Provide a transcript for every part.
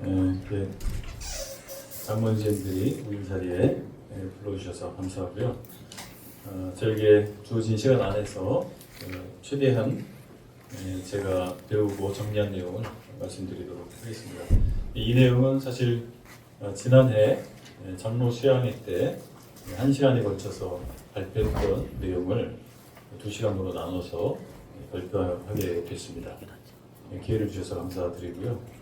이렇게 장모님들이 우리 자리에 불러주셔서 감사하고요. 저에게 주어진 시간 안에서 최대한 제가 배우고 정리한 내용을 말씀드리도록 하겠습니다. 이 내용은 사실 지난해 장로 수양회 때 1시간에 걸쳐서 발표했던 내용을 2시간으로 나눠서 발표하게 됐습니다. 기회를 주셔서 감사드리고요.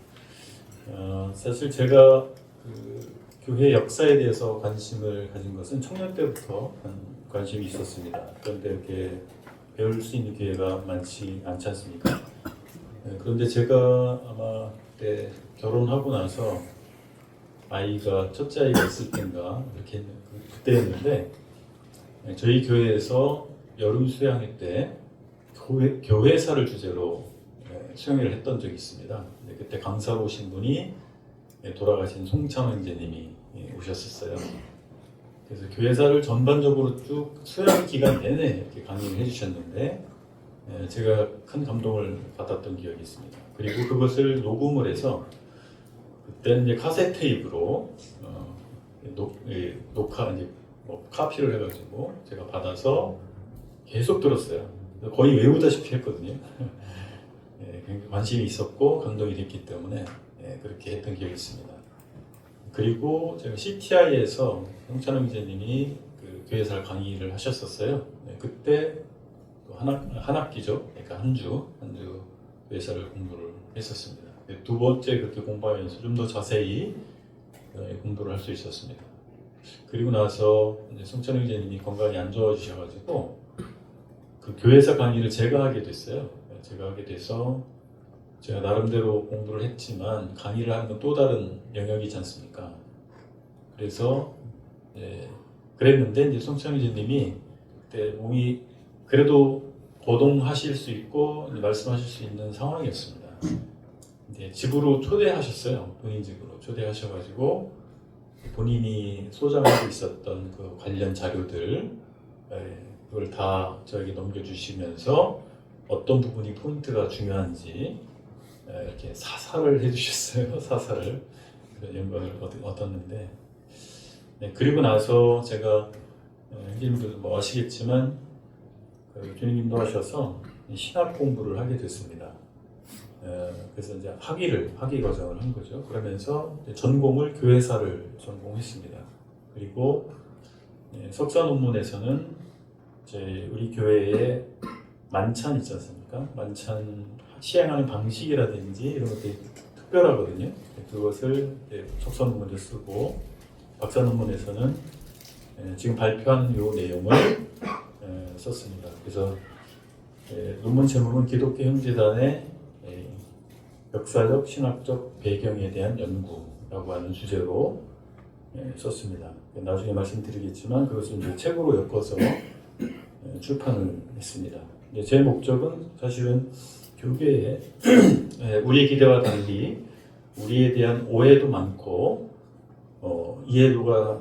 사실 제가 교회 역사에 대해서 관심을 가진 것은 청년 때부터 관심이 있었습니다. 그런데 이렇게 배울 수 있는 기회가 많지 않지 않습니까? 그런데 제가 아마 그때 결혼하고 나서 아이가 첫째 아이가 있을 때인가 이렇게 그때였는데 저희 교회에서 여름 수양회 때 교회사를 주제로 수양회를 했던 적이 있습니다. 그때 강사로 오신 분이 돌아가신 송창 형제님이 오셨었어요. 그래서 교회사를 전반적으로 쭉 수양 기간 내내 이렇게 강의를 해주셨는데 제가 큰 감동을 받았던 기억이 있습니다. 그리고 그것을 녹음을 해서 그때는 이제 카세트 테이프로 녹화 이제 카피를 해가지고 제가 받아서 계속 들었어요. 거의 외우다시피 했거든요. 굉장히 관심이 있었고 감동이 됐기 때문에 그렇게 했던 기억이 있습니다. 그리고 제가 CTI에서 홍찬호 기자님이 그 교회사 강의를 하셨었어요. 그때 한 학기죠. 그러니까 한 주 교회사를 공부를 했었습니다. 두 번째 그렇게 공부하면서 좀 더 자세히 공부를 할 수 있었습니다. 그리고 나서 송찬호 기자님이 건강이 안 좋아지셔가지고 그 교회사 강의를 제가 하게 됐어요. 제가 하게 돼서 제가 나름대로 공부를 했지만 강의를 하는 건 또 다른 영역이지 않습니까? 그래서 그랬는데 이제 송찬호 기자님이 그때 몸이 그래도 거동하실 수 있고 말씀하실 수 있는 상황이었습니다. 이제 집으로 초대하셨어요. 본인 집으로 초대하셔가지고 본인이 소장하고 있었던 그 관련 자료들 그걸 다 저에게 넘겨주시면서 어떤 부분이 포인트가 중요한지 이렇게 사사를 해주셨어요. 사사를 그런 영광을 얻었는데 그리고 나서 제가 형님들도 뭐 아시겠지만 주님 인도하셔서 신학 공부를 하게 됐습니다. 그래서 이제 학위 과정을 한 거죠. 그러면서 전공을 교회사를 전공했습니다. 그리고 석사 논문에서는 우리 교회의 만찬 있지 않습니까? 만찬 시행하는 방식이라든지 이런 것들이 특별하거든요. 그것을 석사 논문에 쓰고 박사 논문에서는 지금 발표한 이 내용을 썼습니다. 그래서 논문 제목은 기독교 형제단의 역사적 신학적 배경에 대한 연구라고 하는 주제로 썼습니다. 나중에 말씀드리겠지만 그것을 이제 책으로 엮어서 출판을 했습니다. 제 목적은 사실은 교계에 우리의 기대와 달리 우리에 대한 오해도 많고 이해도가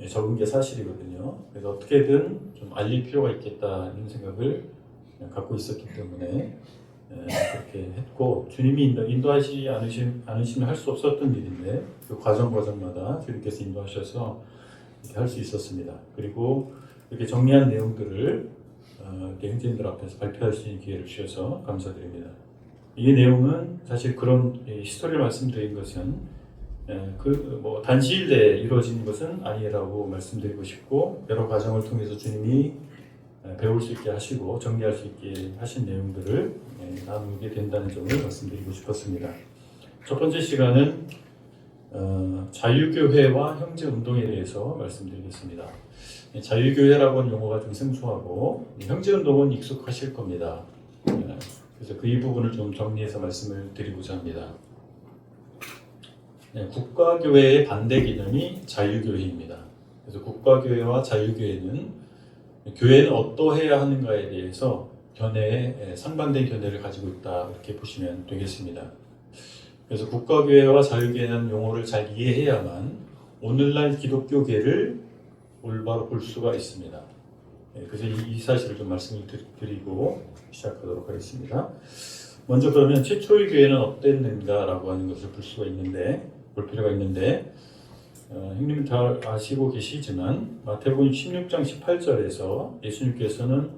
적은 게 사실이거든요. 그래서 어떻게든 좀 알릴 필요가 있겠다는 생각을 갖고 있었기 때문에 그렇게 했고 주님이 인도하지 않으시면 할 수 없었던 일인데 그 과정마다 주님께서 인도하셔서 이렇게 할 수 있었습니다. 그리고 이렇게 정리한 내용들을 형제님들 앞에서 발표할 수 있는 기회를 주셔서 감사드립니다. 이 내용은 사실 그런 히스토리를 말씀드린 것은 단시일 내에 이루어진 것은 아니라고 말씀드리고 싶고 여러 과정을 통해서 주님이 배울 수 있게 하시고 정리할 수 있게 하신 내용들을 나누게 된다는 점을 말씀드리고 싶었습니다. 첫 번째 시간은 자유교회와 형제운동에 대해서 말씀드리겠습니다. 자유교회라고 하는 용어가 좀 생소하고 형제운동은 익숙하실 겁니다. 그래서 그 이 부분을 좀 정리해서 말씀을 드리고자 합니다. 국가교회의 반대 개념이 자유교회입니다. 그래서 국가교회와 자유교회는 교회는 어떠해야 하는가에 대해서 상반된 견해를 가지고 있다 이렇게 보시면 되겠습니다. 그래서 국가교회와 자유교회라는 용어를 잘 이해해야만 오늘날 기독교계를 올바로 볼 수가 있습니다. 그래서 이 사실을 좀 말씀을 드리고 시작하도록 하겠습니다. 먼저 그러면 최초의 교회는 어땠는가라고 하는 것을 볼 수가 있는데 볼 필요가 있는데 형님 잘 아시고 계시지만 마태복음 16장 18절에서 예수님께서는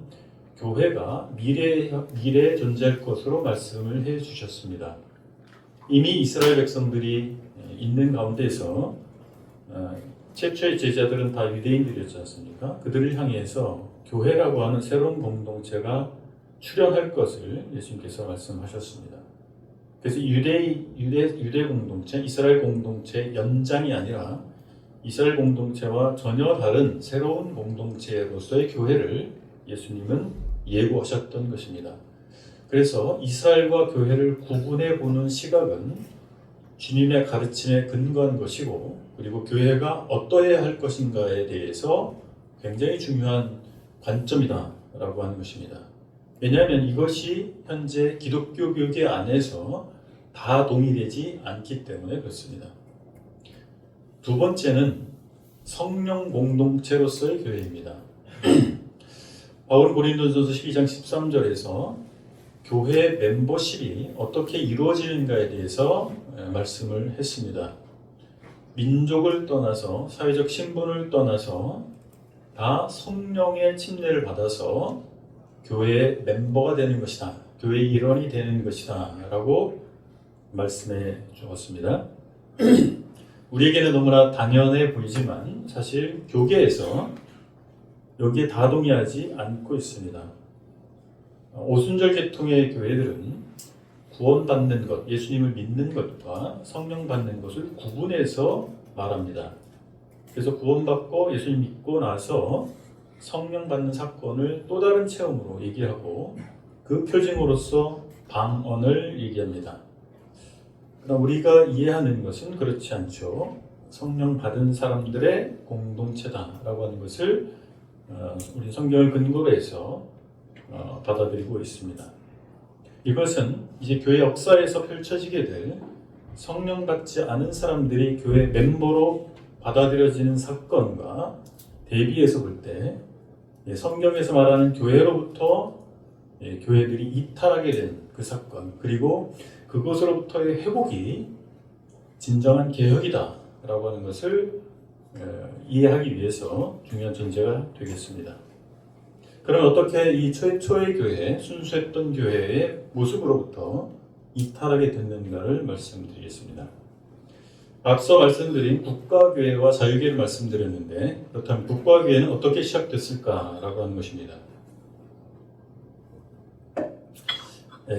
교회가 미래에 존재할 것으로 말씀을 해 주셨습니다. 이미 이스라엘 백성들이 있는 가운데서 최초의 제자들은 다 유대인들이었지 않습니까? 그들을 향해서 교회라고 하는 새로운 공동체가 출현할 것을 예수님께서 말씀하셨습니다. 그래서 유대 공동체, 이스라엘 공동체 연장이 아니라 이스라엘 공동체와 전혀 다른 새로운 공동체로서의 교회를 예수님은 예고하셨던 것입니다. 그래서 이스라엘과 교회를 구분해 보는 시각은 주님의 가르침에 근거한 것이고, 그리고 교회가 어떠해야 할 것인가에 대해서 굉장히 중요한 관점이다라고 하는 것입니다. 왜냐하면 이것이 현재 기독교 교계 안에서 다 동의되지 않기 때문에 그렇습니다. 두 번째는 성령 공동체로서의 교회입니다. 바울은 고린도전서 12장 13절에서 교회 멤버십이 어떻게 이루어지는가에 대해서 말씀을 했습니다. 민족을 떠나서, 사회적 신분을 떠나서 다 성령의 침례를 받아서 교회의 멤버가 되는 것이다, 교회의 일원이 되는 것이다 라고 말씀해 주었습니다. 우리에게는 너무나 당연해 보이지만 사실 교계에서 여기에 다 동의하지 않고 있습니다. 오순절 계통의 교회들은 구원받는 것, 예수님을 믿는 것과 성령 받는 것을 구분해서 말합니다. 그래서 구원받고 예수님 믿고 나서 성령 받는 사건을 또 다른 체험으로 얘기하고 그 표징으로서 방언을 얘기합니다. 그러나 우리가 이해하는 것은 그렇지 않죠. 성령 받은 사람들의 공동체다라고 하는 것을 우리 성경을 근거로 해서 받아들이고 있습니다. 이것은 이제 교회 역사에서 펼쳐지게 될 성령 받지 않은 사람들이 교회 멤버로 받아들여지는 사건과 대비해서 볼 때 성경에서 말하는 교회로부터 교회들이 이탈하게 된 그 사건, 그리고 그것으로부터의 회복이 진정한 개혁이다 라고 하는 것을 이해하기 위해서 중요한 전제가 되겠습니다. 그럼 어떻게 이 최초의 교회, 순수했던 교회의 모습으로부터 이탈하게 됐는가를 말씀드리겠습니다. 앞서 말씀드린 국가교회와 자유교회를 말씀드렸는데, 그렇다면 국가교회는 어떻게 시작됐을까라고 하는 것입니다.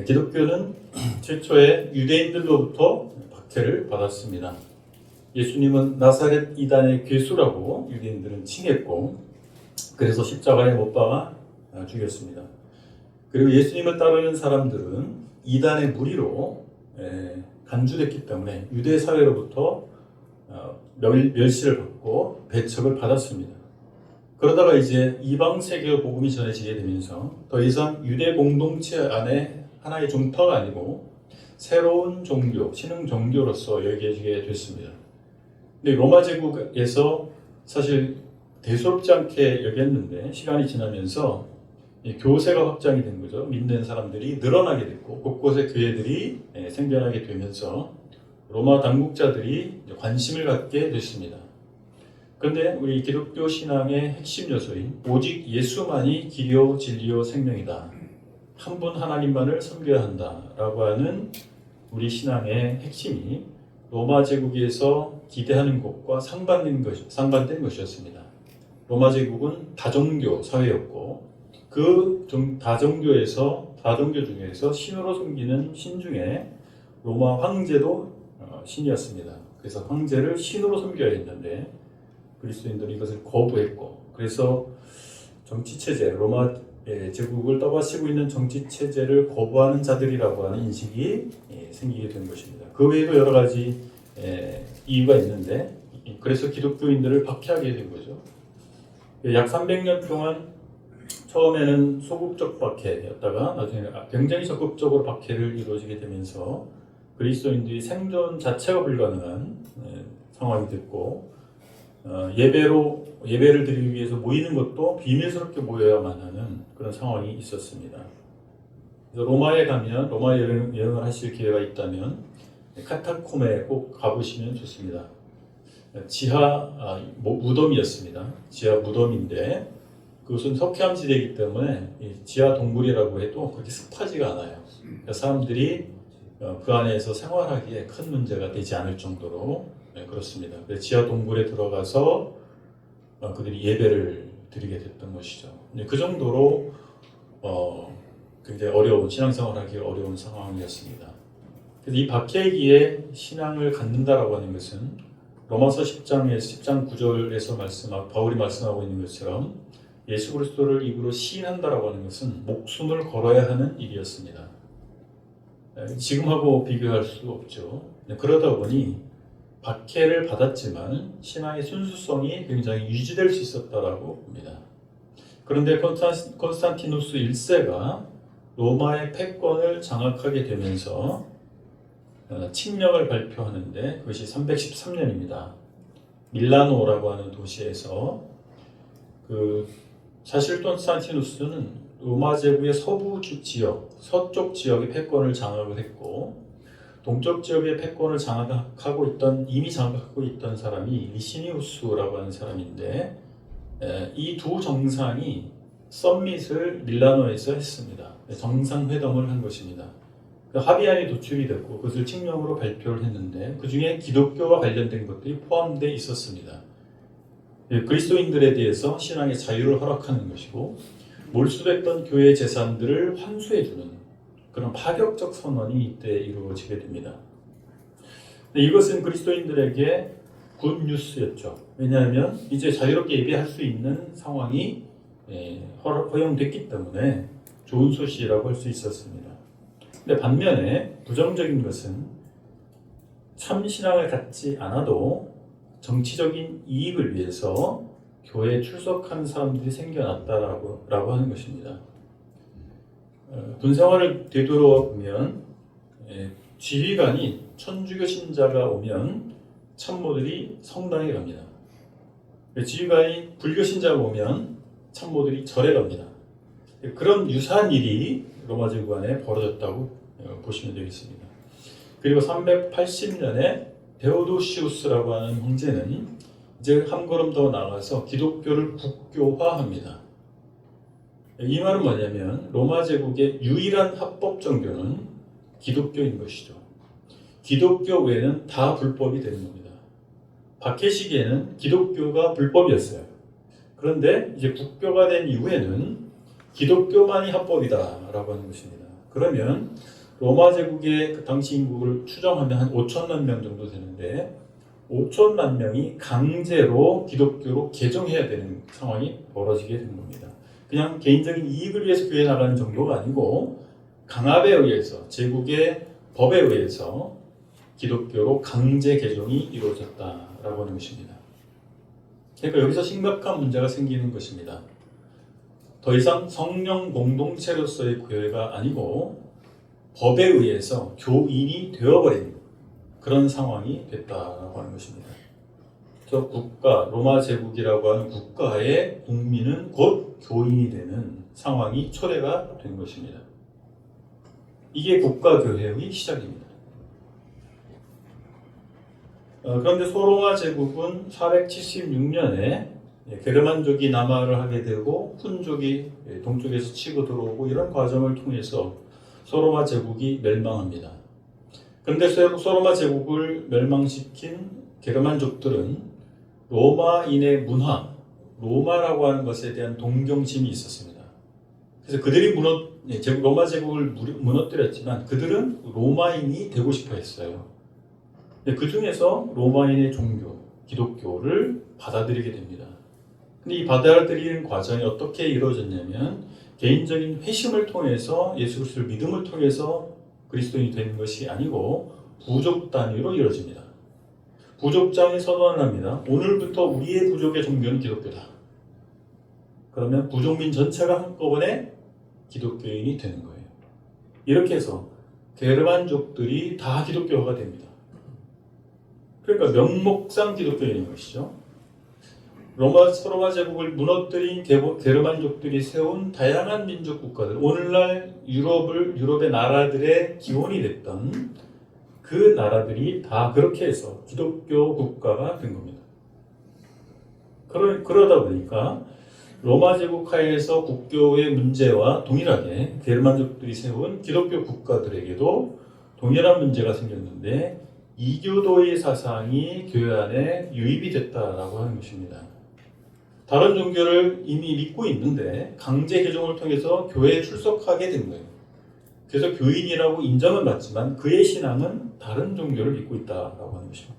기독교는 최초에 유대인들로부터 박해를 받았습니다. 예수님은 나사렛 이단의 괴수라고 유대인들은 칭했고, 그래서 십자가에 못 박아 죽였습니다. 그리고 예수님을 따르는 사람들은 이단의 무리로 간주됐기 때문에 유대 사회로부터 멸시를 받고 배척을 받았습니다. 그러다가 이제 이방 세계의 복음이 전해지게 되면서 더 이상 유대 공동체 안에 하나의 종파가 아니고 새로운 종교, 신흥 종교로서 여겨지게 됐습니다. 근데 로마 제국에서 사실 대수롭지 않게 여겼는데 시간이 지나면서 교세가 확장이 된 거죠. 믿는 사람들이 늘어나게 됐고 곳곳에 교회들이 생겨나게 되면서 로마 당국자들이 관심을 갖게 됐습니다. 그런데 우리 기독교 신앙의 핵심 요소인 오직 예수만이 길이요 진리요 생명이다, 한 분 하나님만을 섬겨야 한다라고 하는 우리 신앙의 핵심이 로마 제국에서 기대하는 것과 상반된 것이었습니다. 로마 제국은 다종교 사회였고 그 다종교 중에서 신으로 섬기는 신 중에 로마 황제도 신이었습니다. 그래서 황제를 신으로 섬겨야 했는데 그리스도인들은 이것을 거부했고, 그래서 정치체제, 로마 제국을 떠받치고 있는 정치체제를 거부하는 자들이라고 하는 인식이 생기게 된 것입니다. 그 외에도 여러 가지 이유가 있는데, 그래서 기독교인들을 박해하게 된 거죠. 약 300년 동안 처음에는 소극적 박해였다가 나중에 굉장히 적극적으로 박해를 이루어지게 되면서 그리스도인들이 생존 자체가 불가능한 상황이 됐고, 예배를 드리기 위해서 모이는 것도 비밀스럽게 모여야만 하는 그런 상황이 있었습니다. 그래서 로마에 가면, 로마에 여행을 하실 기회가 있다면 카타콤에 꼭 가보시면 좋습니다. 지하 무덤이었습니다. 지하 무덤인데 그것은 석회암지대이기 때문에 지하 동굴이라고 해도 그렇게 습하지가 않아요. 그러니까 사람들이 그 안에서 생활하기에 큰 문제가 되지 않을 정도로 그렇습니다. 그래서 지하 동굴에 들어가서 그들이 예배를 드리게 됐던 것이죠. 그 정도로 굉장히 어려운 신앙생활하기 어려운 상황이었습니다. 그래서 이 박해기에 신앙을 갖는다라고 하는 것은 로마서 10장 9절에서 바울이 말씀하고 있는 것처럼 예수 그리스도를 입으로 시인한다라고 하는 것은 목숨을 걸어야 하는 일이었습니다. 지금하고 비교할 수 없죠. 그러다 보니 박해를 받았지만 신앙의 순수성이 굉장히 유지될 수 있었다라고 봅니다. 그런데 콘스탄티누스 1세가 로마의 패권을 장악하게 되면서 칙령을 발표하는데 그것이 313년입니다. 밀라노라고 하는 도시에서 사실 콘스탄티누스는 로마 제국의 서부 지역, 서쪽 지역의 패권을 장악을 했고 동쪽 지역의 패권을 이미 장악하고 있던 사람이 리시니우스라고 하는 사람인데 이 두 정상이 썸밋을 밀라노에서 했습니다. 정상회담을 한 것입니다. 합의안이 도출이 됐고 그것을 칙령으로 발표를 했는데 그 중에 기독교와 관련된 것들이 포함되어 있었습니다. 그리스도인들에 대해서 신앙의 자유를 허락하는 것이고 몰수됐던 교회 재산들을 환수해주는 그런 파격적 선언이 이때 이루어지게 됩니다. 이것은 그리스도인들에게 굿뉴스였죠. 왜냐하면 이제 자유롭게 예배할 수 있는 상황이 허용됐기 때문에 좋은 소식이라고 할 수 있었습니다. 근데 반면에 부정적인 것은 참 신앙을 갖지 않아도 정치적인 이익을 위해서 교회에 출석하는 사람들이 생겨났다라고 하는 것입니다. 군생활을 되돌아보면 지휘관이 천주교 신자가 오면 참모들이 성당에 갑니다. 지휘관이 불교 신자가 오면 참모들이 절에 갑니다. 그런 유사한 일이 로마 제국 안에 벌어졌다고 보시면 되겠습니다. 그리고 380년에 데오도시우스라고 하는 형제는 이제 한 걸음 더 나가서 기독교를 국교화합니다. 이 말은 뭐냐면 로마 제국의 유일한 합법 종교는 기독교인 것이죠. 기독교 외에는 다 불법이 되는 겁니다. 박해 시기에는 기독교가 불법이었어요. 그런데 이제 국교가 된 이후에는 기독교만이 합법이다라고 하는 것입니다. 그러면 로마 제국의 그 당시 인구를 추정하면 한 5천만 명 정도 되는데 5천만 명이 강제로 기독교로 개종해야 되는 상황이 벌어지게 된 겁니다. 그냥 개인적인 이익을 위해서 교회 나가는 정도가 아니고 강압에 의해서 제국의 법에 의해서 기독교로 강제 개종이 이루어졌다라고 하는 것입니다. 그러니까 여기서 심각한 문제가 생기는 것입니다. 더 이상 성령 공동체로서의 교회가 아니고 법에 의해서 교인이 되어버린 그런 상황이 됐다라고 하는 것입니다. 그래서 로마 제국이라고 하는 국가의 국민은 곧 교인이 되는 상황이 초래가 된 것입니다. 이게 국가교회의 시작입니다. 그런데 소로마 제국은 476년에 게르만족이 남하를 하게 되고 훈족이 동쪽에서 치고 들어오고 이런 과정을 통해서 소로마 제국이 멸망합니다. 그런데 소로마 제국을 멸망시킨 게르만족들은 로마인의 문화, 로마라고 하는 것에 대한 동경심이 있었습니다. 그래서 그들이 로마 제국을 무너뜨렸지만 그들은 로마인이 되고 싶어 했어요. 그 중에서 로마인의 종교, 기독교를 받아들이게 됩니다. 근데 이 받아들이는 과정이 어떻게 이루어졌냐면 개인적인 회심을 통해서 예수 그리스도를 믿음을 통해서 그리스도인이 되는 것이 아니고 부족 단위로 이루어집니다. 부족장이 선언을 합니다. 오늘부터 우리의 부족의 종교는 기독교다. 그러면 부족민 전체가 한꺼번에 기독교인이 되는 거예요. 이렇게 해서 게르만족들이 다 기독교가 됩니다. 그러니까 명목상 기독교인인 것이죠. 로마 제국을 무너뜨린 게르만족들이 세운 다양한 민족 국가들, 오늘날 유럽의 나라들의 기원이 됐던 그 나라들이 다 그렇게 해서 기독교 국가가 된 겁니다. 그러다 보니까 로마 제국 하에서 국교의 문제와 동일하게 게르만족들이 세운 기독교 국가들에게도 동일한 문제가 생겼는데 이교도의 사상이 교회 안에 유입이 됐다라고 하는 것입니다. 다른 종교를 이미 믿고 있는데 강제 개종을 통해서 교회에 출석하게 된 거예요. 그래서 교인이라고 인정은 받지만 그의 신앙은 다른 종교를 믿고 있다라고 하는 것입니다.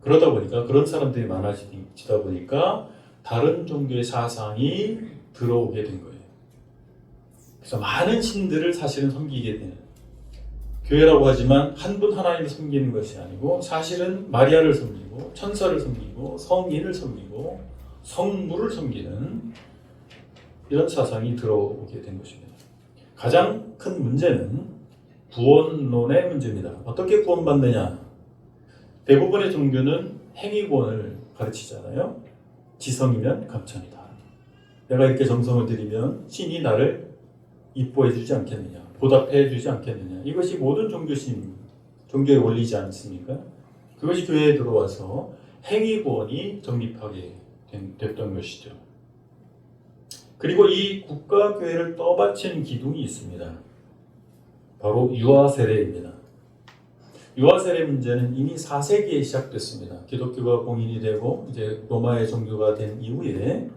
그러다 보니까 그런 사람들이 많아지다 보니까 다른 종교의 사상이 들어오게 된 거예요. 그래서 많은 신들을 사실은 섬기게 되는, 교회라고 하지만 한 분 하나님을 섬기는 것이 아니고 사실은 마리아를 섬기고 천사를 섬기고 성인을 섬기고 성물을 섬기는 이런 사상이 들어오게 된 것입니다. 가장 큰 문제는 구원론의 문제입니다. 어떻게 구원받느냐? 대부분의 종교는 행위구원을 가르치잖아요. 지성이면 감천이다. 내가 이렇게 정성을 들이면 신이 나를 이뻐해 주지 않겠느냐, 보답해 주지 않겠느냐. 이것이 모든 종교의 원리지 않습니까? 그것이 교회에 들어와서 행위구원이 정립하게 됐던 것이죠. 그리고 이 국가교회를 떠받치는 기둥이 있습니다. 바로 유아세례입니다. 유아세례 문제는 이미 4세기에 시작됐습니다. 기독교가 공인이 되고 이제 로마의 종교가 된 이후에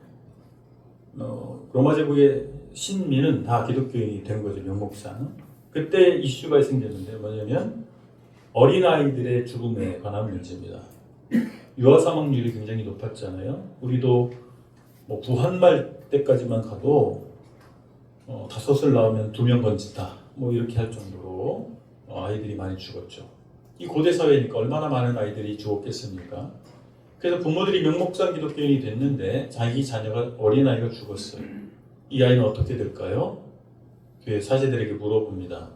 로마 제국의 신민은 다 기독교인이 된 거죠, 명목상. 그때 이슈가 생겼는데 뭐냐면 어린아이들의 죽음에 관한 문제입니다. 유아 사망률이 굉장히 높았잖아요. 우리도 뭐 부한말 때까지만 가도 5을 낳으면 2명 건진다, 뭐 이렇게 할 정도로 아이들이 많이 죽었죠. 이 고대 사회니까 얼마나 많은 아이들이 죽었겠습니까? 그래서 부모들이 명목상 기독교인이 됐는데 자기 자녀가 어린아이가 죽었어요. 이 아이는 어떻게 될까요? 교회 사제들에게 물어봅니다.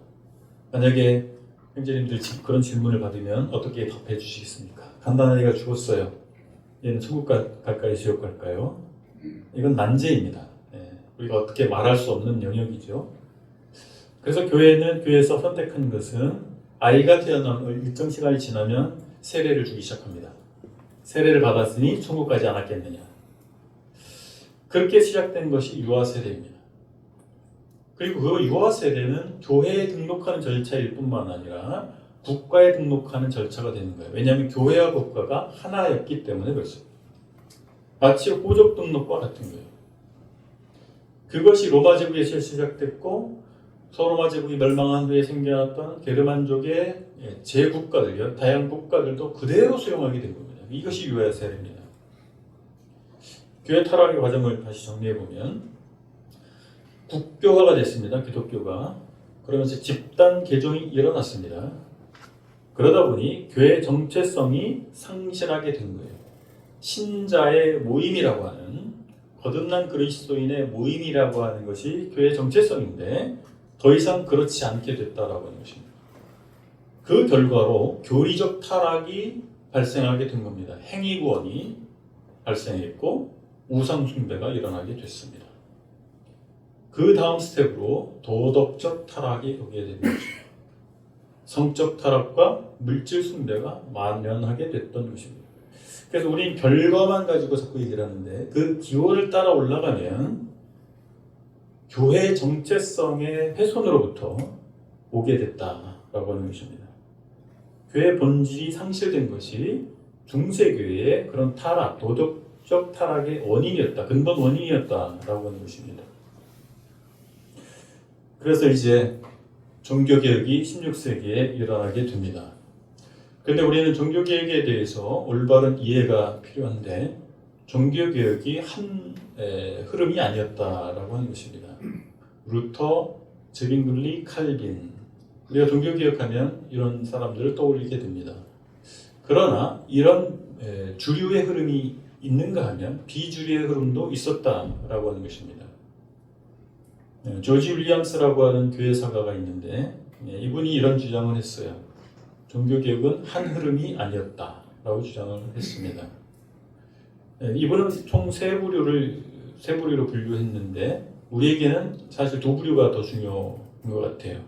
만약에 형제님들 그런 질문을 받으면 어떻게 답해 주시겠습니까? 간단하게가 죽었어요. 얘는 천국 갈까요? 지옥 갈까요? 이건 난제입니다. 우리가 어떻게 말할 수 없는 영역이죠. 그래서 교회에서 선택한 것은 아이가 태어난 일정 시간이 지나면 세례를 주기 시작합니다. 세례를 받았으니 천국 가지 않았겠느냐. 그렇게 시작된 것이 유아세례입니다. 그리고 그 유아세례는 교회에 등록하는 절차일 뿐만 아니라 국가에 등록하는 절차가 되는 거예요. 왜냐하면 교회와 국가가 하나였기 때문에 그렇습니다. 마치 호적 등록과 같은 거예요. 그것이 로마 제국에서 시작됐고 서로마 제국이 멸망한 후에 생겨났던 게르만족의 제국가들, 다양한 국가들도 그대로 수용하게 된 겁니다. 이것이 유아세례입니다. 교회 타락의 과정을 다시 정리해보면 국교화가 됐습니다. 기독교가. 그러면서 집단 개종이 일어났습니다. 그러다 보니 교회 정체성이 상실하게 된 거예요. 신자의 모임이라고 하는, 거듭난 그리스도인의 모임이라고 하는 것이 교회 정체성인데 더 이상 그렇지 않게 됐다라고 하는 것입니다. 그 결과로 교리적 타락이 발생하게 된 겁니다. 행위구원이 발생했고 우상 숭배가 일어나게 됐습니다. 그 다음 스텝으로 도덕적 타락이 오게 됩니다. 성적 타락과 물질 숭배가 만연하게 됐던 것입니다. 그래서 우리는 결과만 가지고 자꾸 얘기를 하는데 그 기원을 따라 올라가면 교회 정체성의 훼손으로부터 오게 됐다라고 하는 것입니다. 교회 본질이 상실된 것이 중세교회의 그런 타락, 도덕적 타락의 원인이었다, 근본 원인이었다라고 하는 것입니다. 그래서 이제 종교개혁이 16세기에 일어나게 됩니다. 그런데 우리는 종교개혁에 대해서 올바른 이해가 필요한데 종교개혁이 한 흐름이 아니었다라고 하는 것입니다. 루터, 제빙글리, 칼빈, 우리가 종교개혁하면 이런 사람들을 떠올리게 됩니다. 그러나 이런 주류의 흐름이 있는가 하면 비주류의 흐름도 있었다라고 하는 것입니다. 조지 윌리엄스라고 하는 교회사가가 있는데 이분이 이런 주장을 했어요. 종교개혁은 한 흐름이 아니었다라고 주장을 했습니다. 이분은 총 세 부류로 분류했는데 우리에게는 사실 두 부류가 더 중요한 것 같아요.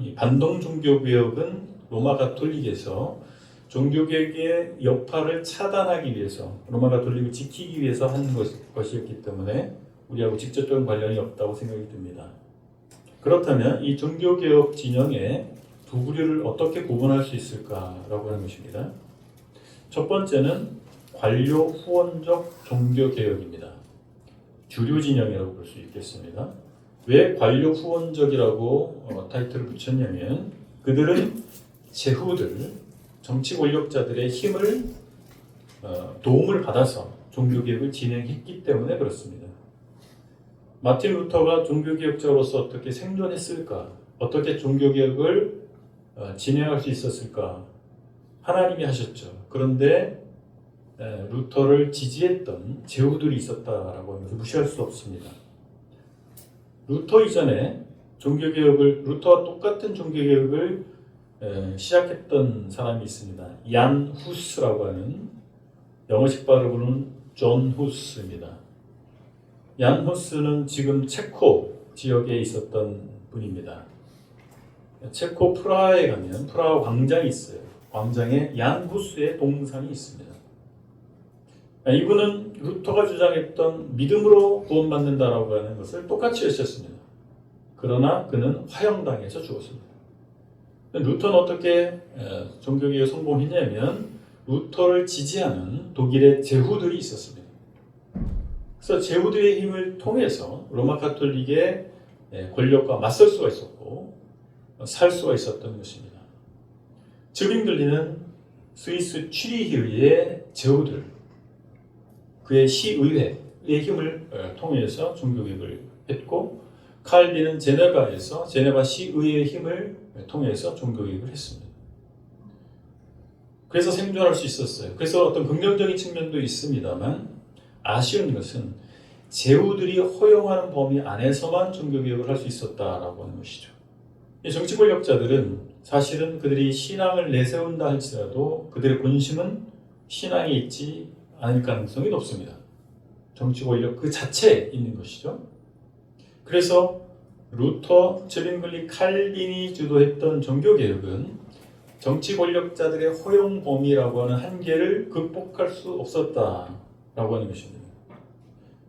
이 반동 종교개혁은 로마 가톨릭에서 종교개혁의 여파를 차단하기 위해서, 로마 가톨릭을 지키기 위해서 한 것이었기 때문에 우리하고 직접적인 관련이 없다고 생각이 듭니다. 그렇다면 이 종교개혁 진영의 두 부류를 어떻게 구분할 수 있을까라고 하는 것입니다. 첫 번째는 관료 후원적 종교개혁입니다. 주류 진영이라고 볼 수 있겠습니다. 왜 관료 후원적이라고 타이틀을 붙였냐면 그들은 제후들, 정치 권력자들의 힘을 도움을 받아서 종교개혁을 진행했기 때문에 그렇습니다. 마틴 루터가 종교개혁자로서 어떻게 생존했을까? 어떻게 종교개혁을 진행할 수 있었을까? 하나님이 하셨죠. 그런데 루터를 지지했던 제후들이 있었다라고 하면서 무시할 수 없습니다. 루터 이전에 루터와 똑같은 종교개혁을 시작했던 사람이 있습니다. 얀 후스라고 하는, 영어식 발음으로는 존 후스입니다. 얀 후스는 지금 체코 지역에 있었던 분입니다. 체코 프라하에 가면 프라하 광장이 있어요. 광장에 얀 후스의 동상이 있습니다. 이분은 루터가 주장했던 믿음으로 구원받는다라고 하는 것을 똑같이 외쳤습니다. 그러나 그는 화형당해서 죽었습니다. 루터는 어떻게 종교개혁에 성공했냐면 루터를 지지하는 독일의 제후들이 있었습니다. 그래서 제후들의 힘을 통해서 로마 가톨릭의 권력과 맞설 수가 있었고 살 수가 있었던 것입니다. 즈빙글리는 스위스 취리히의 제후들, 그의 시의회의 힘을 통해서 종교개혁을 했고, 칼빈은 제네바 시의회의 힘을 통해서 종교개혁을 했습니다. 그래서 생존할 수 있었어요. 그래서 어떤 긍정적인 측면도 있습니다만 아쉬운 것은 제후들이 허용하는 범위 안에서만 종교개혁을 할 수 있었다라고 하는 것이죠. 이 정치 권력자들은 사실은 그들이 신앙을 내세운다 할지라도 그들의 본심은 신앙에 있지 않을 가능성이 높습니다. 정치 권력 그 자체에 있는 것이죠. 그래서 루터, 즈빙글리, 칼빈이 주도했던 종교개혁은 정치 권력자들의 허용 범위라고 하는 한계를 극복할 수 없었다라고 하는 것입니다.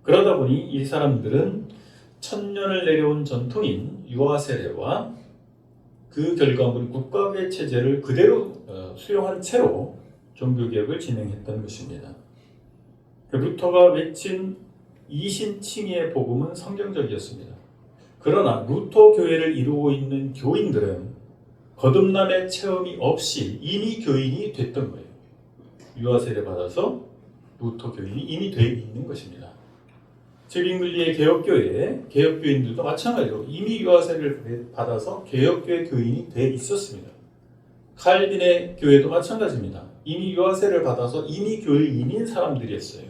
그러다 보니 이 사람들은 천년을 내려온 전통인 유아 세례와 그 결과물 국가계 체제를 그대로 수용한 채로 종교개혁을 진행했던 것입니다. 루터가 외친 이신칭의의 복음은 성경적이었습니다. 그러나 루터 교회를 이루고 있는 교인들은 거듭남의 체험이 없이 이미 교인이 됐던 거예요. 유아 세례 받아서 루터 교인이 이미 되어 있는 것입니다. 즈빙글리의 개혁교인들도 마찬가지로 이미 유아 세례를 받아서 개혁교회 교인이 되어 있었습니다. 칼빈의 교회도 마찬가지입니다. 이미 유아 세례를 받아서 이미 교인인 사람들이었어요.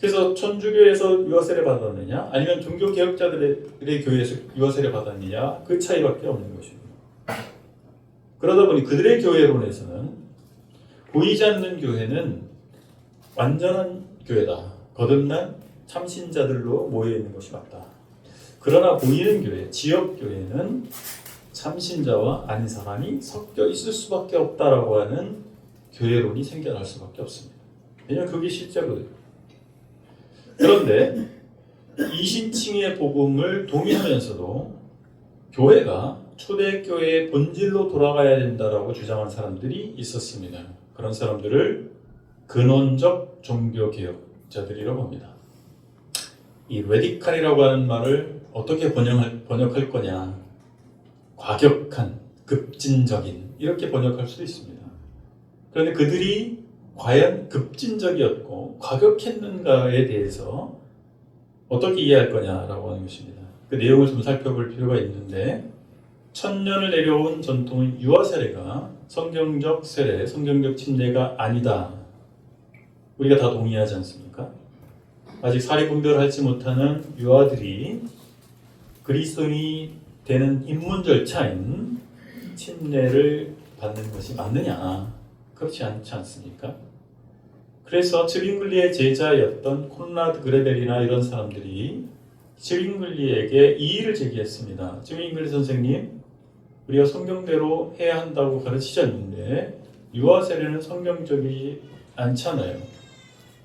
그래서 천주교에서 유아 세례 받았느냐, 아니면 종교 개혁자들의 교회에서 유아 세례 받았느냐, 그 차이밖에 없는 것입니다. 그러다 보니 그들의 교회론에서는 보이지 않는 교회는 완전한 교회다. 거듭난 참신자들로 모여 있는 것이 맞다. 그러나 보이는 교회, 지역 교회는 참신자와 아닌 사람이 섞여 있을 수밖에 없다라고 하는 교회론이 생겨날 수밖에 없습니다. 왜냐하면 그게 실제거든요. 그런데 이신칭의 복음을 동의하면서도 교회가 초대교회의 본질로 돌아가야 된다라고 주장한 사람들이 있었습니다. 그런 사람들을 근원적 종교개혁자들이라고 합니다. 이 레디칼이라고 하는 말을 어떻게 번역할 거냐, 과격한, 급진적인, 이렇게 번역할 수도 있습니다. 그런데 그들이 과연 급진적이었고 과격했는가에 대해서 어떻게 이해할 거냐라고 하는 것입니다. 그 내용을 좀 살펴볼 필요가 있는데, 천년을 내려온 전통은 유아 세례가 성경적 세례, 성경적 침례가 아니다. 우리가 다 동의하지 않습니까? 아직 사리분별하지 못하는 유아들이 그리스도인이 되는 입문 절차인 침례를 받는 것이 맞느냐? 그렇지 않지 않습니까? 그래서 즈빙글리의 제자였던 콘라드 그레벨이나 이런 사람들이 즈빙글리에게 이의를 제기했습니다. 즈빙글리 선생님, 우리가 성경대로 해야 한다고 가르치셨는데 유아 세례는 성경적이지 않잖아요.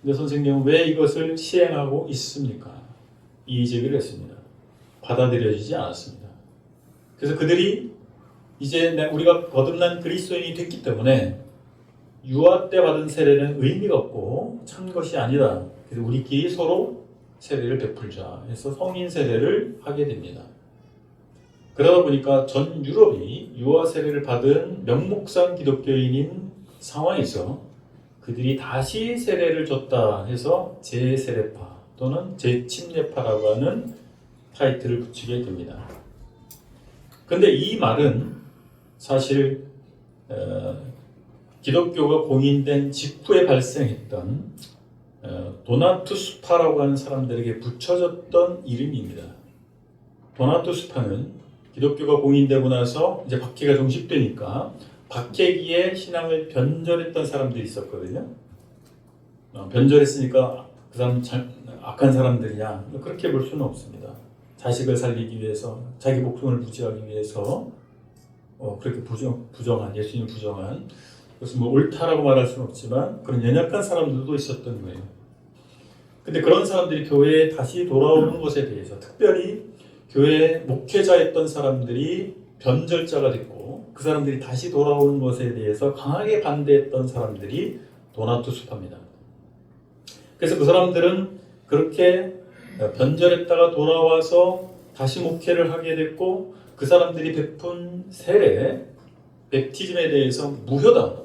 근데 선생님은 왜 이것을 시행하고 있습니까? 이의제기를 했습니다. 받아들여지지 않았습니다. 그래서 그들이 이제 우리가 거듭난 그리스도인이 됐기 때문에 유아 때 받은 세례는 의미가 없고 참 것이 아니다. 그래서 우리끼리 서로 세례를 베풀자 해서 성인 세례를 하게 됩니다. 그러다 보니까 전 유럽이 유아 세례를 받은 명목상 기독교인인 상황에서 그들이 다시 세례를 줬다 해서 재세례파 또는 재침례파라고 하는 타이틀을 붙이게 됩니다. 그런데 이 말은 사실 기독교가 공인된 직후에 발생했던 도나투스파라고 하는 사람들에게 붙여졌던 이름입니다. 도나투스파는 기독교가 공인되고 나서 이제 박해가 종식되니까 박해기에 신앙을 변절했던 사람들이 있었거든요. 변절했으니까 그 사람 악한 사람들이냐? 그렇게 볼 수는 없습니다. 자식을 살리기 위해서, 자기 목숨을 부지하기 위해서 그렇게 부정한, 예수님 부정한, 그것은 뭐 옳다라고 말할 수는 없지만 그런 연약한 사람들도 있었던 거예요. 근데 그런 사람들이 교회에 다시 돌아오는 것에 대해서, 특별히 교회 목회자였던 사람들이 변절자가 됐고 그 사람들이 다시 돌아오는 것에 대해서 강하게 반대했던 사람들이 도나투스파입니다. 그래서 그 사람들은 그렇게 변절했다가 돌아와서 다시 목회를 하게 됐고 그 사람들이 베푼 세례, 베프티즘에 대해서 무효다.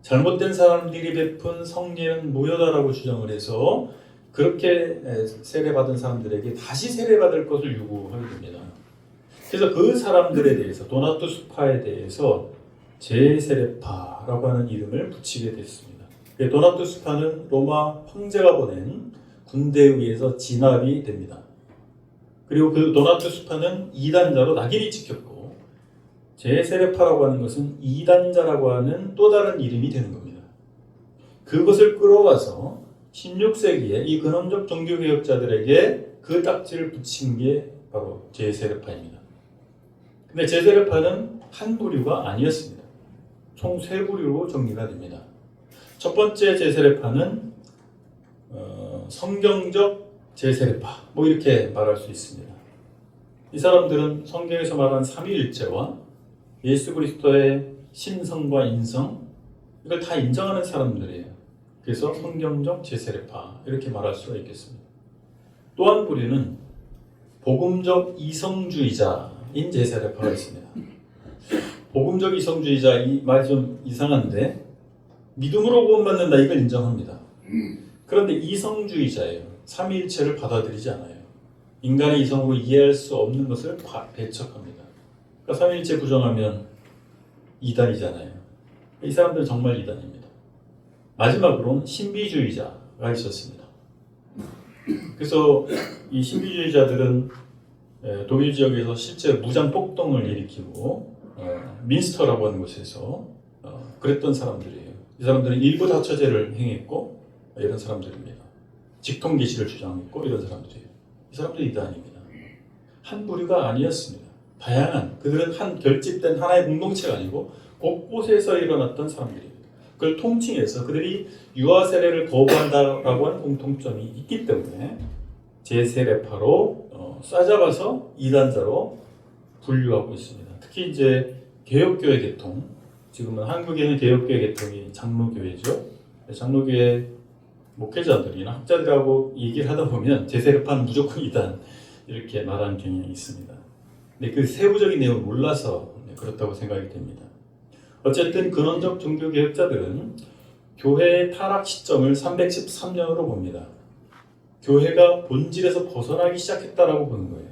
잘못된 사람들이 베푼 성례는 무효다라고 주장을 해서 그렇게 세례받은 사람들에게 다시 세례받을 것을 요구하게 됩니다. 그래서 그 사람들에 대해서 도나투스파에 대해서 재세례파라고 하는 이름을 붙이게 됐습니다. 도나투스파는 로마 황제가 보낸 군대에 의해서 진압이 됩니다. 그리고 그 도나투스파는 이단자로 낙인이 찍혔고 재세례파라고 하는 것은 이단자라고 하는 또 다른 이름이 되는 겁니다. 그것을 끌어와서 16세기에 이 근원적 종교개혁자들에게 그 딱지를 붙인 게 바로 재세례파입니다. 근데 재세례파는 한 부류가 아니었습니다. 총 세 부류로 정리가 됩니다. 첫 번째 재세례파는 성경적 재세례파, 뭐 이렇게 말할 수 있습니다. 이 사람들은 성경에서 말하는 삼위일체와 예수 그리스도의 신성과 인성, 이걸 다 인정하는 사람들이에요. 그래서 성경적 재세례파 이렇게 말할 수가 있겠습니다. 또 한 부류는 복음적 이성주의자인 재세례파가 있습니다. 복음적 이성주의자, 이 말이 좀 이상한데 믿음으로 구원받는다 이걸 인정합니다. 그런데 이성주의자예요. 삼위일체를 받아들이지 않아요. 인간의 이성으로 이해할 수 없는 것을 배척합니다. 그러니까 삼위일체 부정하면 이단이잖아요. 이 사람들은 정말 이단입니다. 마지막으로는 신비주의자가 있었습니다. 그래서 이 신비주의자들은 독일 지역에서 실제 무장 폭동을 일으키고 민스터라고 하는 곳에서 그랬던 사람들이에요. 이 사람들은 일부 다처제를 행했고 이런 사람들입니다. 직통계시를 주장했고 이런 사람들이에요. 이 사람들이 이단입니다. 한 부류가 아니었습니다. 다양한, 그들은 한 결집된 하나의 공동체가 아니고 곳곳에서 일어났던 사람들입니다. 그걸 통칭해서 그들이 유아 세례를 거부한다라고 하는 공통점이 있기 때문에 재세례파로 싸잡아서 이단자로 분류하고 있습니다. 특히 이제 개혁교회 계통, 지금은 한국에는 개혁교회 계통이 장로교회죠. 장로교회 목회자들이나 학자들하고 얘기를 하다 보면 재세례파는 무조건 이단 이렇게 말하는 경향이 있습니다. 근데 그 세부적인 내용을 몰라서 그렇다고 생각이 됩니다. 어쨌든 근원적 종교개혁자들은 교회의 타락 시점을 313년으로 봅니다. 교회가 본질에서 벗어나기 시작했다라고 보는 거예요.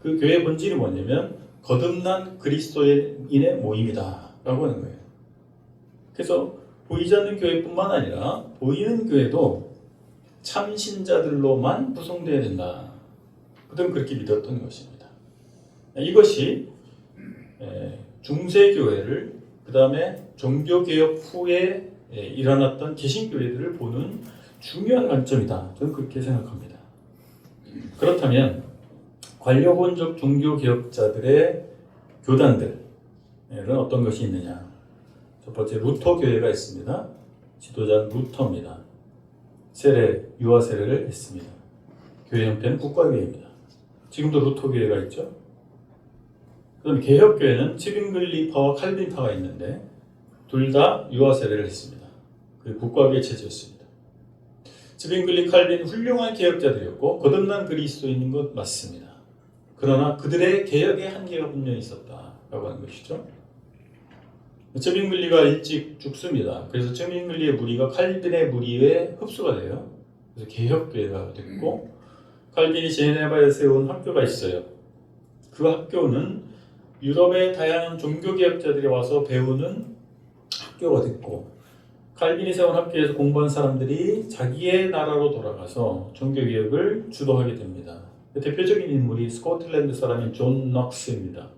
그 교회의 본질이 뭐냐면 거듭난 그리스도인의 모임이다 라고 하는 거예요. 그래서 보이지 않는 교회뿐만 아니라 보이는 교회도 참신자들로만 구성되어야 된다. 그들은 그렇게 믿었던 것입니다. 이것이 중세교회를 그 다음에 종교개혁 후에 일어났던 개신교회들을 보는 중요한 관점이다. 저는 그렇게 생각합니다. 그렇다면 관료본적 종교개혁자들의 교단들은 어떤 것이 있느냐. 첫 번째 루터 교회가 있습니다. 지도자는 루터입니다. 유아 세례를 했습니다. 교회 형태는 국가교회입니다. 지금도 루터 교회가 있죠. 그다음 개혁교회는 츠빙글리파와 칼빈파가 있는데 둘 다 유아 세례를 했습니다. 그 국가교회 체제였습니다. 츠빙글리 칼빈 훌륭한 개혁자들이었고 거듭난 그리스도인인 것 맞습니다. 그러나 그들의 개혁에 한계가 분명히 있었다라고 하는 것이죠. 츠빙글리가 일찍 죽습니다. 그래서 츠빙글리의 무리가 칼빈의 무리에 흡수가 돼요. 그래서 개혁교회가 됐고 칼빈이 제네바에 세운 학교가 있어요. 그 학교는 유럽의 다양한 종교개혁자들이 와서 배우는 학교가 됐고 칼빈이 세운 학교에서 공부한 사람들이 자기의 나라로 돌아가서 종교개혁을 주도하게 됩니다. 대표적인 인물이 스코틀랜드 사람인 존 넉스입니다.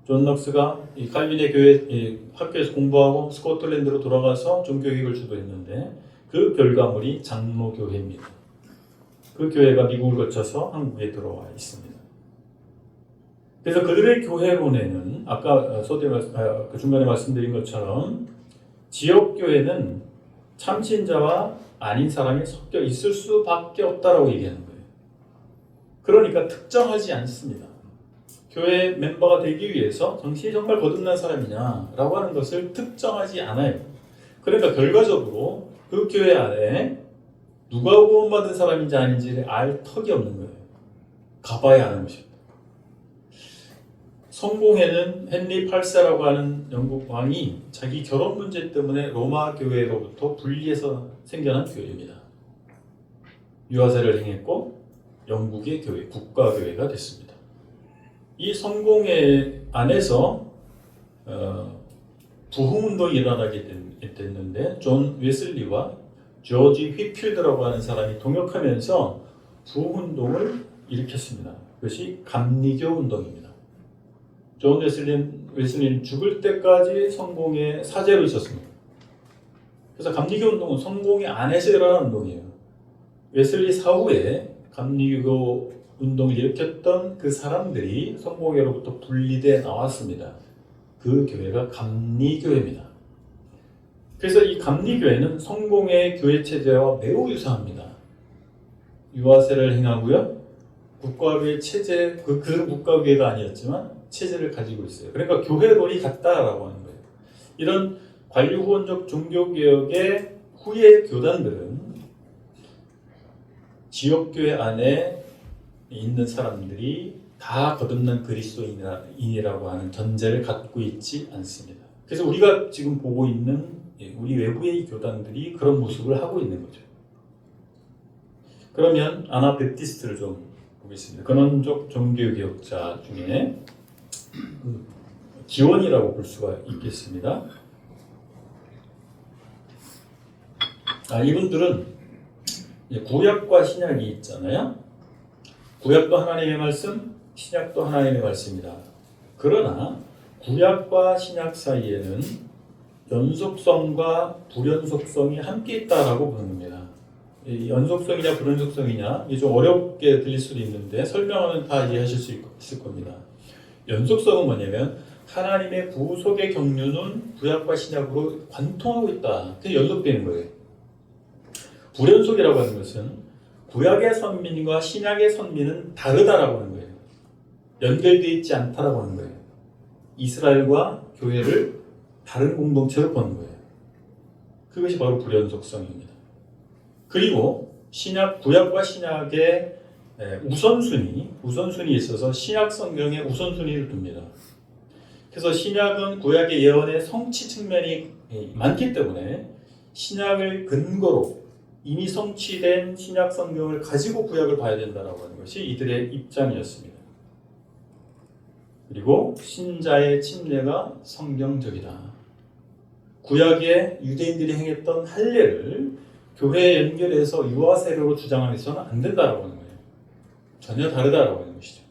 존 넉스가 이 칼빈의 교회 학교에서 공부하고 스코틀랜드로 돌아가서 종교개혁을 주도했는데 그 결과물이 장로교회입니다. 그 교회가 미국을 거쳐서 한국에 들어와 있습니다. 그래서 그들의 교회론에는 아까 중간에 말씀드린 것처럼 지역교회는 참신자와 아닌 사람이 섞여 있을 수밖에 없다라고 얘기하는 거예요. 그러니까 특정하지 않습니다. 교회 멤버가 되기 위해서 당신이 정말 거듭난 사람이냐라고 하는 것을 특정하지 않아요. 그러니까 결과적으로 그 교회 안에 누가 구원받은 사람인지 아닌지를 알 턱이 없는 거예요. 가봐야 하는 것입니다. 성공회는 헨리 8세라고 하는 영국 왕이 자기 결혼 문제 때문에 로마 교회로부터 분리해서 생겨난 교회입니다. 유아세를 행했고 영국의 교회, 국가교회가 됐습니다. 이 성공회 안에서 부흥운동이 일어나게 됐는데 존 웨슬리와 조지 휘필드라고 하는 사람이 동역하면서 부흥운동을 일으켰습니다. 그것이 감리교 운동입니다. 존 웨슬리는 죽을 때까지 성공의 사제로 있었습니다. 그래서 감리교 운동은 성공의 안에서 일어난 운동이에요. 웨슬리 사후에 감리교 운동을 일으켰던 그 사람들이 성공회로부터 분리돼 나왔습니다. 그 교회가 감리교회입니다. 그래서 이 감리교회는 성공의 교회 체제와 매우 유사합니다. 유아세를 행하고요. 국가교회 체제, 그 국가교회가 아니었지만 체제를 가지고 있어요. 그러니까 교회론이 같다라고 하는 거예요. 이런 관료후원적 종교개혁의 후의 교단들은 지역교회 안에 있는 사람들이 다 거듭난 그리스도인이라고 하는 전제를 갖고 있지 않습니다. 그래서 우리가 지금 보고 있는 우리 외부의 교단들이 그런 모습을 하고 있는 거죠. 그러면 아나베프티스트를 좀 보겠습니다. 근원적 종교개혁자 중에 기원이라고 볼 수가 있겠습니다. 이분들은 구약과 신약이 있잖아요. 구약도 하나님의 말씀, 신약도 하나님의 말씀이다. 그러나 구약과 신약 사이에는 연속성과 불연속성이 함께 있다라고 보는 겁니다. 연속성이냐 불연속성이냐 이게 좀 어렵게 들릴 수도 있는데 설명하면 다 이해하실 수 있을 겁니다. 연속성은 뭐냐면 하나님의 구속의 경륜은 구약과 신약으로 관통하고 있다. 그게 연속되는 거예요. 불연속이라고 하는 것은 구약의 선민과 신약의 선민은 다르다라고 하는 거예요. 연결되어 있지 않다라고 하는 거예요. 이스라엘과 교회를 다른 공동체로 보는 거예요. 그것이 바로 불연속성입니다. 그리고 구약과 신약의 우선순위에 있어서 신약 성경에 우선순위를 둡니다. 그래서 신약은 구약의 예언의 성취 측면이 많기 때문에 신약을 근거로 이미 성취된 신약 성경을 가지고 구약을 봐야 된다라고 하는 것이 이들의 입장이었습니다. 그리고 신자의 침례가 성경적이다. 구약의 유대인들이 행했던 할례를 교회에 연결해서 유아세례로 주장하면서는 안 된다라고 하는 거예요. 전혀 다르다라고 하는 것이죠.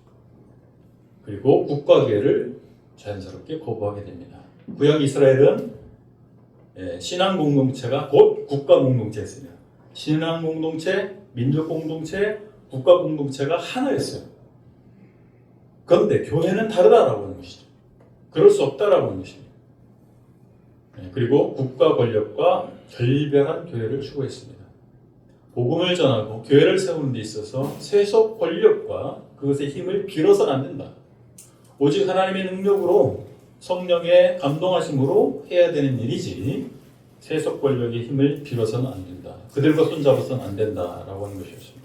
그리고 국가교회를 자연스럽게 거부하게 됩니다. 구약 이스라엘은 신앙 공동체가 곧 국가 공동체였습니다. 신앙 공동체, 민족 공동체, 국가 공동체가 하나였어요. 그런데 교회는 다르다라고 하는 것이죠. 그럴 수 없다라고 하는 것입니다. 그리고 국가 권력과 결별한 교회를 추구했습니다. 복음을 전하고 교회를 세우는 데 있어서 세속 권력과 그것의 힘을 빌어서는 안 된다. 오직 하나님의 능력으로 성령의 감동하심으로 해야 되는 일이지 세속 권력의 힘을 빌어서는 안 된다. 그들과 손잡아서는 안 된다라고 하는 것이었습니다.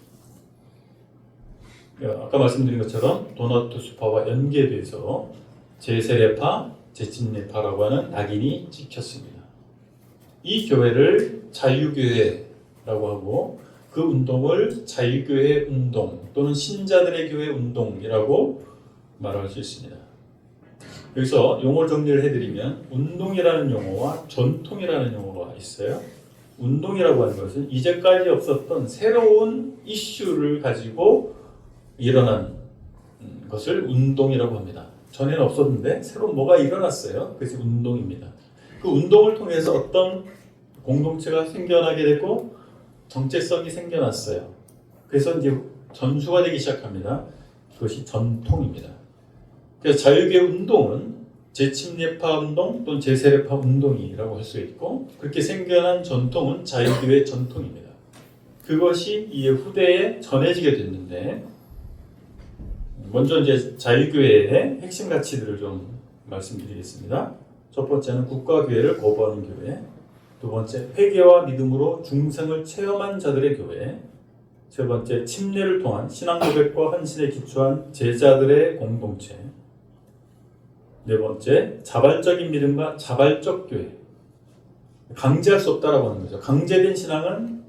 아까 말씀드린 것처럼 도나투스파와 연계돼서 제세례파, 제침례파라고 하는 낙인이 찍혔습니다. 이 교회를 자유교회라고 하고 그 운동을 자유교회 운동 또는 신자들의 교회 운동이라고 말할 수 있습니다. 여기서 용어 정리를 해드리면 운동이라는 용어와 전통이라는 용어가 있어요. 운동이라고 하는 것은 이제까지 없었던 새로운 이슈를 가지고 일어난 것을 운동이라고 합니다. 전에는 없었는데 새로 뭐가 일어났어요. 그것이 운동입니다. 그 운동을 통해서 어떤 공동체가 생겨나게 되고 정체성이 생겨났어요. 그래서 이제 전수가 되기 시작합니다. 그것이 전통입니다. 그래서 자유교회 운동은 제침례파 운동 또는 제세례파 운동이라고 할 수 있고 그렇게 생겨난 전통은 자유교회 전통입니다. 그것이 이제 후대에 전해지게 됐는데 먼저 이제 자유교회의 핵심 가치들을 좀 말씀드리겠습니다. 첫 번째는 국가교회를 거부하는 교회, 두 번째 회개와 믿음으로 중생을 체험한 자들의 교회, 세 번째 침례를 통한 신앙 고백과 헌신에 기초한 제자들의 공동체, 네 번째 자발적인 믿음과 자발적 교회. 강제할 수 없다라고 하는 거죠. 강제된 신앙은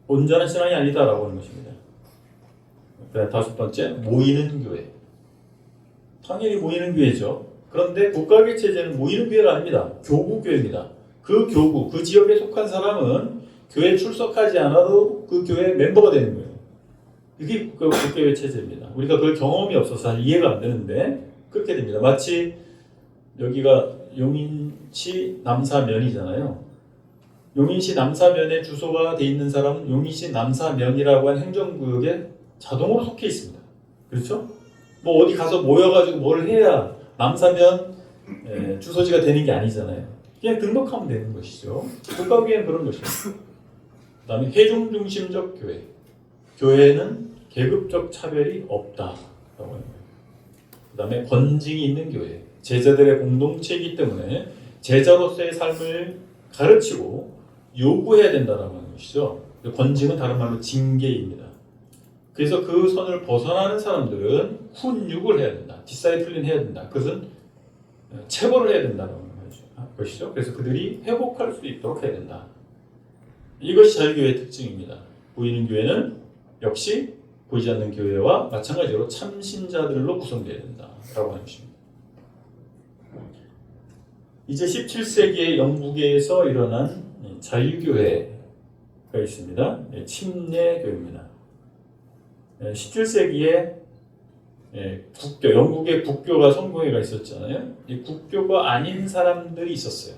온전한 신앙이 아니다라고 하는 것입니다. 다섯 번째 모이는 교회. 당연히 모이는 교회죠. 그런데 국가교회 체제는 모이는 교회가 아닙니다. 교구 교회입니다. 그 교구, 그 지역에 속한 사람은 교회에 출석하지 않아도 그 교회 멤버가 되는 거예요. 이게 그 국가교회 체제입니다. 우리가 그 경험이 없어서 이해가 안 되는데 그렇게 됩니다. 마치 여기가 용인시 남사면이잖아요. 용인시 남사면에 주소가 돼 있는 사람은 용인시 남사면이라고 하는 행정구역에 자동으로 속해 있습니다. 그렇죠? 뭐 어디 가서 모여가지고 뭘 해야 남사면 주소지가 되는 게 아니잖아요. 그냥 등록하면 되는 것이죠. 국가교회는 그런 것입니다. 그 다음에 회중 중심적 교회. 교회는 계급적 차별이 없다라고 하는 거예요. 그 다음에 권징이 있는 교회. 제자들의 공동체이기 때문에 제자로서의 삶을 가르치고 요구해야 된다라고 하는 것이죠. 권징은 다른 말로 징계입니다. 그래서 그 선을 벗어나는 사람들은 훈육을 해야 된다. 디사이플린 해야 된다. 그것은 체벌을 해야 된다는 것이죠. 그래서 그들이 회복할 수 있도록 해야 된다. 이것이 자유교회의 특징입니다. 보이는 교회는 역시 보이지 않는 교회와 마찬가지로 참신자들로 구성되어야 된다라고 하는 것입니다. 이제 17세기의 영국에서 일어난 자유교회가 있습니다. 침례교회입니다. 17세기에 국교, 영국의 국교가 성공회가 있었잖아요. 이 국교가 아닌 사람들이 있었어요.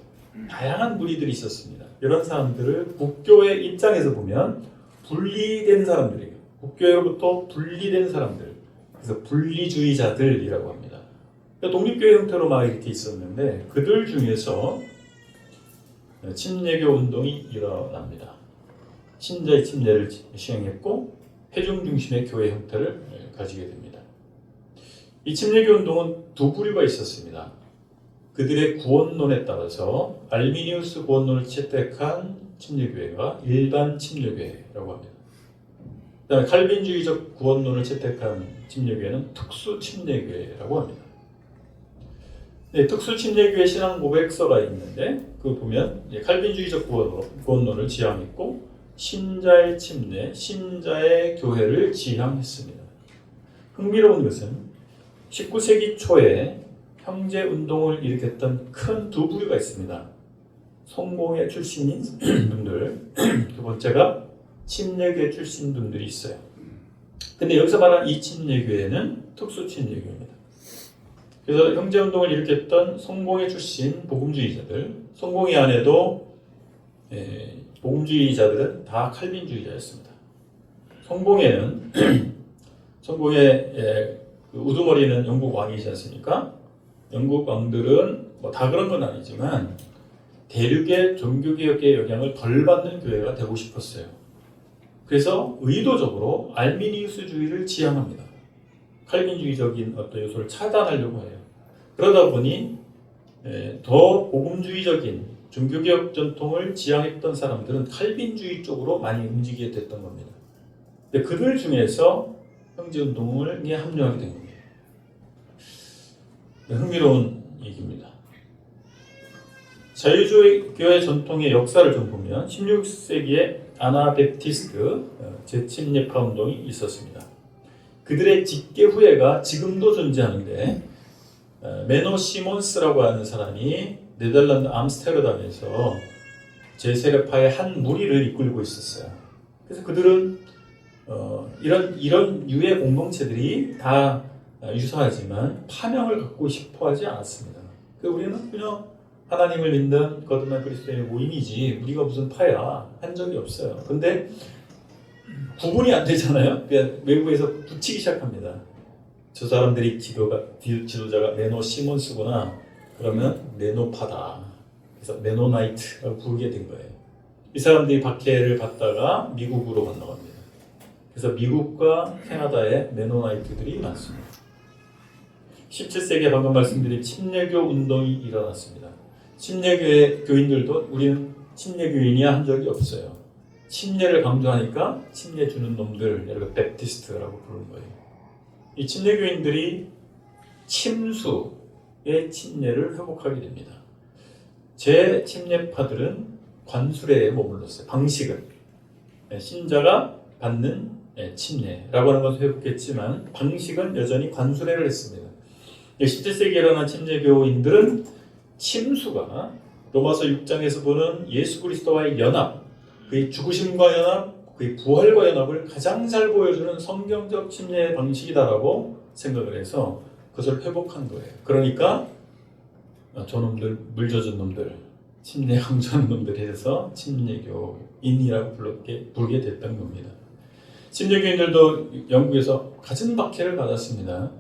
다양한 무리들이 있었습니다. 이런 사람들을 국교의 입장에서 보면 분리된 사람들이에요. 국교로부터 분리된 사람들. 그래서 분리주의자들이라고 합니다. 독립교회 형태로 막 이렇게 있었는데 그들 중에서 침례교 운동이 일어납니다. 신자의 침례를 시행했고 회중 중심의 교회 형태를 가지게 됩니다. 이 침례교 운동은 두 부류가 있었습니다. 그들의 구원론에 따라서 알미니우스 구원론을 채택한 침례교회가 일반 침례교회라고 합니다. 그다음에 칼빈주의적 구원론을 채택한 침례교회는 특수 침례교회라고 합니다. 네, 특수 침례교회 신앙 고백서가 있는데 그 보면 칼빈주의적 구원론을 지향했고 신자의 침례, 신자의 교회를 지향했습니다. 흥미로운 것은 19세기 초에 형제운동을 일으켰던 큰 두 부류가 있습니다. 성공회 출신인 분들, 두 번째가 침례교회 출신 분들이 있어요. 근데 여기서 말하는 이 침례교회는 특수 침례교회입니다. 그래서 형제운동을 일으켰던 성공회 출신 복음주의자들, 성공회 안에도 복음주의자들은 다 칼빈주의자였습니다. 성공회는 성공회 우두머리는 영국 왕이지 않습니까? 영국 왕들은 뭐 다 그런 건 아니지만 대륙의 종교개혁의 영향을 덜 받는 교회가 되고 싶었어요. 그래서 의도적으로 알미니우스주의를 지향합니다. 칼빈주의적인 어떤 요소를 차단하려고 해요. 그러다 보니 더 복음주의적인 종교개혁 전통을 지향했던 사람들은 칼빈주의 쪽으로 많이 움직이게 됐던 겁니다. 근데 그들 중에서 형제운동에 합류하게 된 겁니다. 흥미로운 얘기입니다. 자유주의 교회 전통의 역사를 좀 보면 16세기에 아나베프티스트 재침례파 운동이 있었습니다. 그들의 직계 후예가 지금도 존재하는데 메노 시몬스라고 하는 사람이 네덜란드 암스테르담에서 제세례파의 한 무리를 이끌고 있었어요. 그래서 그들은 이런 유해 공동체들이 다 유사하지만 파명을 갖고 싶어하지 않았습니다. 우리는 그냥 하나님을 믿는 거듭난 그리스도인의 모임이지 우리가 무슨 파야 한 적이 없어요. 근데 구분이 안 되잖아요. 그냥 외국에서 붙이기 시작합니다. 저 사람들이 지도자가 메노 시몬스구나. 그러면 메노파다. 그래서 메노나이트라고 부르게 된 거예요. 이 사람들이 박해를 받다가 미국으로 건너갑니다. 그래서 미국과 캐나다에 메노나이트들이 많습니다. 17세기에 방금 말씀드린 침례교 운동이 일어났습니다. 침례교회 교인들도 우리는 침례교인이야 한 적이 없어요. 침례를 강조하니까 침례 주는 놈들, 여러분 베프티스트라고 부르는 거예요. 이 침례교인들이 침수의 침례를 회복하게 됩니다. 제 침례파들은 관수례에 머물렀어요. 방식은 신자가 받는 침례라고 하는 것을 회복했지만 방식은 여전히 관수례를 했습니다. 17세기에 일어난 침례교인들은 침수가 로마서 6장에서 보는 예수 그리스도와의 연합, 그의 죽으심과 연합, 그의 부활과 연합을 가장 잘 보여주는 성경적 침례 방식이다라고 생각을 해서 그것을 회복한 거예요. 그러니까 저놈들, 물 젖은 놈들, 침례 강조하는 놈들이 해서 침례교인이라고 부르게 됐던 겁니다. 침례교인들도 영국에서 갖은 박해를 받았습니다.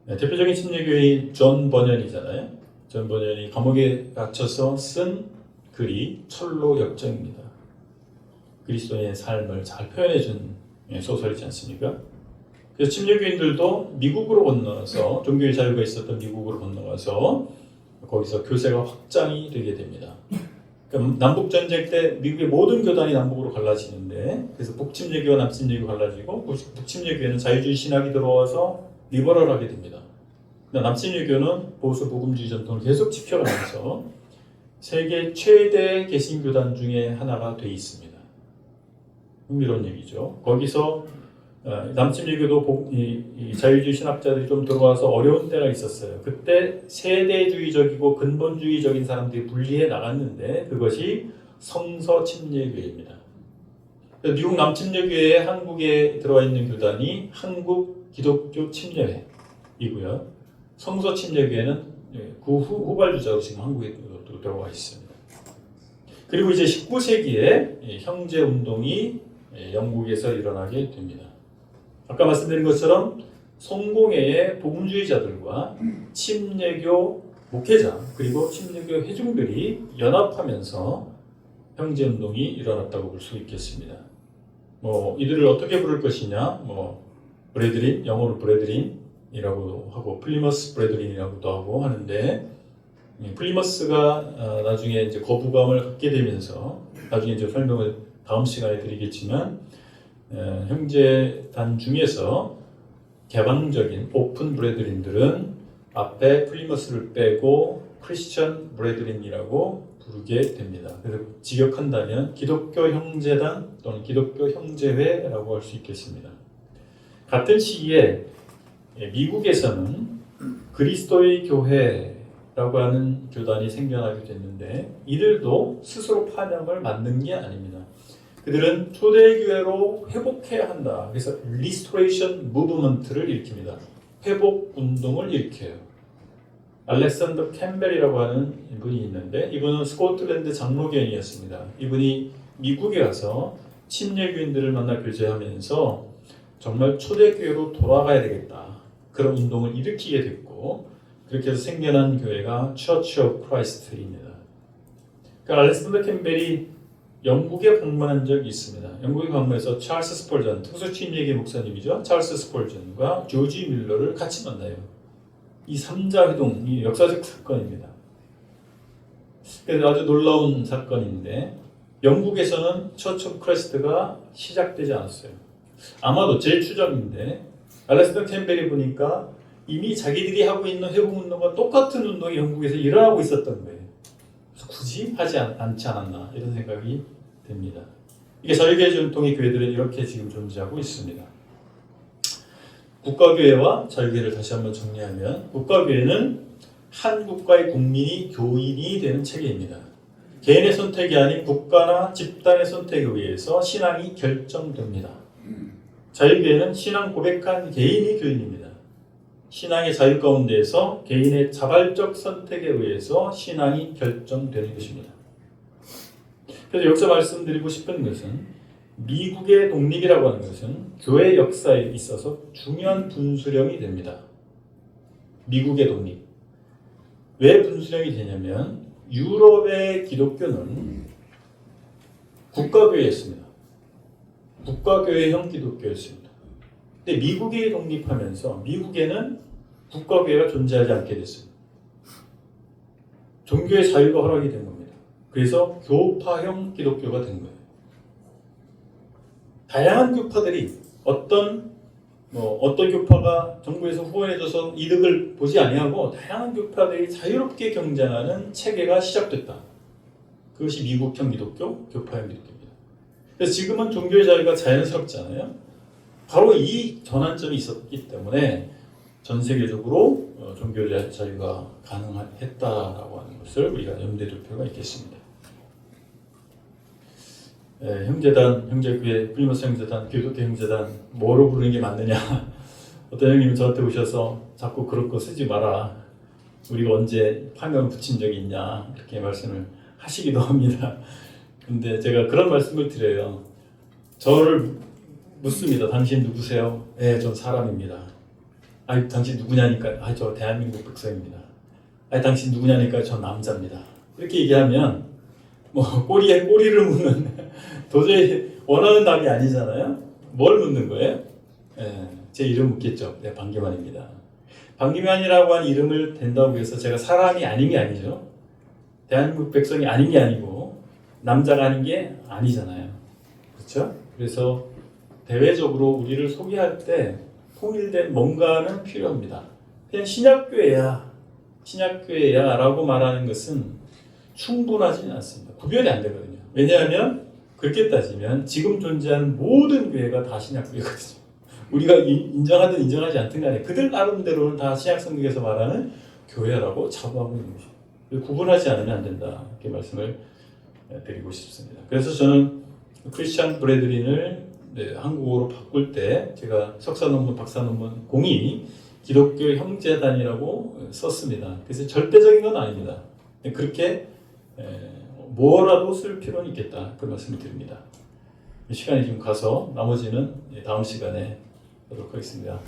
대표적인 침례교인 존 버년이잖아요. 존 버년이 감옥에 갇혀서 쓴 글이 철로 역정입니다. 그리스도의 삶을 잘 표현해준 소설이지 않습니까? 그래서 침례교인들도 미국으로 건너서 종교의 자유가 있었던 미국으로 건너가서 거기서 교세가 확장이 되게 됩니다. 그러니까 남북전쟁 때 미국의 모든 교단이 남북으로 갈라지는데 그래서 북침례교와 남침례교가 갈라지고 북침례교회는 자유주의 신학이 들어와서 리버럴하게 됩니다. 남침례교는 보수 복음주의 전통을 계속 지켜가면서 세계 최대 개신교단 중에 하나가 돼 있습니다. 흥미로운 얘기죠. 거기서 남침례교도 이 자유주의 신학자들이 좀 들어와서 어려운 때가 있었어요. 그때 세대주의적이고 근본주의적인 사람들이 분리해 나갔는데 그것이 성서침례교회입니다. 미국 남침례교회에 한국에 들어와 있는 교단이 한국 기독교 침례회이고요. 성서침례교회는 그 후발주자로 지금 한국에 들어와 있습니다. 그리고 이제 19세기에 형제운동이 영국에서 일어나게 됩니다. 아까 말씀드린 것처럼 성공회의 복음주의자들과 침례교 목회자 그리고 침례교 회중들이 연합하면서 형제운동이 일어났다고 볼 수 있겠습니다. 이들을 어떻게 부를 것이냐, 브레드린, 영어로 브레드린이라고 하고 플리머스 브레드린이라고도 하고 하는데 플리머스가 나중에 이제 거부감을 갖게 되면서 나중에 이제 설명을 다음 시간에 드리겠지만 형제단 중에서 개방적인 오픈 브레드린들은 앞에 플리머스를 빼고 크리스천 브레드린이라고 부르게 됩니다. 그래서 직역한다면 기독교 형제단 또는 기독교 형제회라고 할 수 있겠습니다. 같은 시기에 미국에서는 그리스도의 교회라고 하는 교단이 생겨나게 됐는데 이들도 스스로 파명을 만든 게 아닙니다. 그들은 초대교회로 회복해야 한다. 그래서 리스토레이션 무브먼트를 일으킵니다. 회복 운동을 일으켜요. 알렉산더 캠벨이라고 하는 분이 있는데 이분은 스코틀랜드 장로교인이었습니다. 이분이 미국에 가서 침례교인들을 만나 교제하면서 정말 초대교회로 돌아가야 되겠다. 그런 운동을 일으키게 됐고 그렇게 해서 생겨난 교회가 Church of Christ입니다. 그러니까 알렉산더 캠벨이 영국에 방문한 적이 있습니다. 영국에 방문해서 찰스 스펄전, 특수침례계 목사님이죠. 찰스 스펄전과 조지 밀러를 같이 만나요. 이 3자 회동이 역사적 사건입니다. 그래서 아주 놀라운 사건인데 영국에서는 처치 오브 크라이스트가 시작되지 않았어요. 아마도 제 추정인데 알렉산더 캠벨이 보니까 이미 자기들이 하고 있는 회복운동과 똑같은 운동이 영국에서 일어나고 있었던 거예요. 그래서 굳이 하지 않지 않았나 이런 생각이 됩니다. 이게 자유교회 전통의 교회들은 이렇게 지금 존재하고 있습니다. 국가교회와 자유교회를 다시 한번 정리하면 국가교회는 한 국가의 국민이 교인이 되는 체계입니다. 개인의 선택이 아닌 국가나 집단의 선택에 의해서 신앙이 결정됩니다. 자유교회는 신앙 고백한 개인이 교인입니다. 신앙의 자유 가운데에서 개인의 자발적 선택에 의해서 신앙이 결정되는 것입니다. 그래서 여기서 말씀드리고 싶은 것은 미국의 독립이라고 하는 것은 교회 역사에 있어서 중요한 분수령이 됩니다. 미국의 독립. 왜 분수령이 되냐면 유럽의 기독교는 국가교회였습니다. 국가교회형 기독교였습니다. 근데 미국이 독립하면서 미국에는 국가교회가 존재하지 않게 됐습니다. 종교의 자유가 허락이 된 겁니다. 그래서 교파형 기독교가 된 거예요. 다양한 교파들이 어떤 교파가 정부에서 후원해줘서 이득을 보지 아니하고 다양한 교파들이 자유롭게 경쟁하는 체계가 시작됐다. 그것이 미국형 기독교, 교파형 기독교입니다. 그래서 지금은 종교의 자유가 자연스럽잖아요. 바로 이 전환점이 있었기 때문에 전 세계적으로 종교의 자유가 가능했다라고 하는 것을 우리가 염두에 둘 필요가 있겠습니다. 형제단, 형제교회, 플리머스 형제단, 기독교 형제단 뭐로 부르는 게 맞느냐? 어떤 형님이 저한테 오셔서 자꾸 그런 거 쓰지 마라. 우리가 언제 파면 붙인 적이 있냐? 이렇게 말씀을 하시기도 합니다. 근데 제가 그런 말씀을 드려요. 저를 묻습니다. 당신 누구세요? 네, 전 사람입니다. 아니, 당신 누구냐니까, 저 대한민국 백성입니다. 아니, 당신 누구냐니까, 전 남자입니다. 이렇게 얘기하면 꼬리에 꼬리를 묻는 도저히 원하는 답이 아니잖아요. 뭘 묻는 거예요? 제 이름 묻겠죠. 네, 방기만입니다. 방기만이라고 하는 이름을 댄다고 해서 제가 사람이 아닌 게 아니죠. 대한민국 백성이 아닌 게 아니고 남자가 아닌 게 아니잖아요. 그렇죠? 그래서 대외적으로 우리를 소개할 때 통일된 뭔가는 필요합니다. 그냥 신약교회야 라고 말하는 것은 충분하지는 않습니다. 구별이 안 되거든요. 왜냐하면 그렇게 따지면 지금 존재하는 모든 교회가 다 신약교회거든요. 우리가 인정하든 인정하지 않든 간에 그들 나름대로는 다 신약성경에서 말하는 교회라고 자부하고 있는 것입니다. 구분하지 않으면 안 된다. 이렇게 말씀을 드리고 싶습니다. 그래서 저는 크리스찬 브레드린을 한국어로 바꿀 때 제가 석사 논문, 박사 논문 공이 기독교 형제단이라고 썼습니다. 그래서 절대적인 건 아닙니다. 그렇게 뭐라도 쓸 필요는 있겠다. 그 말씀을 드립니다. 시간이 좀 가서 나머지는 다음 시간에 하도록 하겠습니다.